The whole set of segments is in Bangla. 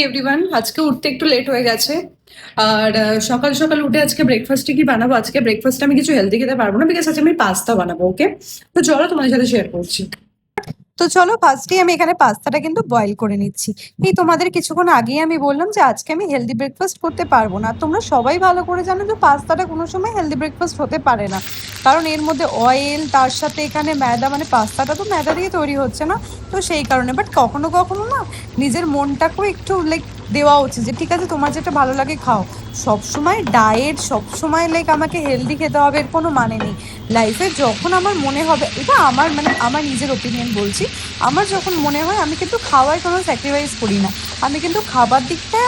এভরিওয়ান, আজকে উঠতে একটু লেট হয়ে গেছে। আর সকাল সকাল উঠে আজকে ব্রেকফাস্টে কি বানাবো? আজকে ব্রেকফাস্টে আমি কিছু হেলদি খেতে পারবো না, বিকজ আজকে আমি পাস্তা বানাবো। ওকে, তো চলো তোমাদের সাথে শেয়ার করছি। তো চলো ফার্স্টেই আমি এখানে পাস্তাটা কিন্তু বয়েল করে নিচ্ছি। এই তোমাদের কিছুক্ষণ আগেই আমি বললাম যে আজকে আমি হেলদি ব্রেকফাস্ট করতে পারবো না। তোমরা সবাই ভালো করে জানো যে পাস্তাটা কোনো সময় হেলদি ব্রেকফাস্ট হতে পারে না, কারণ এর মধ্যে অয়েল, তার সাথে এখানে ময়দা, মানে পাস্তাটা তো ময়দা দিয়ে তৈরি হচ্ছে না। তো সেই কারণে বাট কখনো কখনো না নিজের মনটাকেও একটু লাইক দেওয়া উচিত যে ঠিক আছে তোমার যেটা ভালো লাগে খাও। সবসময় ডায়েট, সবসময় লাইক আমাকে হেলদি খেতে হবে এর কোনো মানে নেই। লাইফে যখন আমার মনে হবে, এটা আমার মানে আমার নিজের ওপিনিয়ন বলছি, আমার যখন মনে হয় আমি কিন্তু খাওয়ায় কোনো স্যাক্রিফাইস করি না। আমি কিন্তু খাবার দিকটা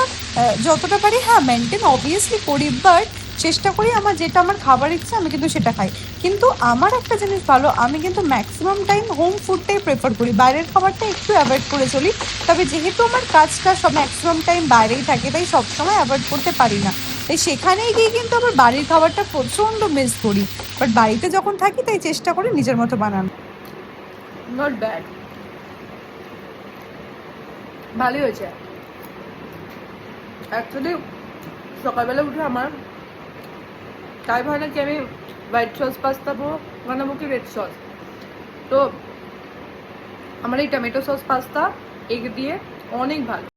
যতটা পারি হ্যাঁ মেনটেন অবভিয়াসলি করি, বাট চেষ্টা করি আমার যেটা আমার খাবার ইচ্ছা আমি কিন্তু সেটা খাই। কিন্তু আমার একটা জিনিস ভালো, আমি কিন্তু ম্যাক্সিমাম টাইম হোম ফুডটাই প্রেফার করি, বাইরের খাবারটা একটু অ্যাভয়েড করে চলি। তবে যেহেতু আমার কাজটা সব ম্যাক্সিমাম টাইম বাইরেই থাকে, তাই সবসময় অ্যাভয়েড করতে পারি না। তাই সেখানেই গিয়ে কিন্তু আবার বাড়ির খাবারটা প্রচণ্ড মিস করি। বাট বাড়িতে যখন থাকি তাই চেষ্টা করি নিজের মতো বানানো। নট ব্যাড, ভালোই হয়েছে। অ্যাকচুয়ালি সকালবেলা উঠে আমার তাই হয় না কি আমি হোয়াইট সস পাস্তা বানাবো কি রেড সস। তো আমার এই টমেটো সস পাস্তা এগ দিয়ে অনেক ভালো।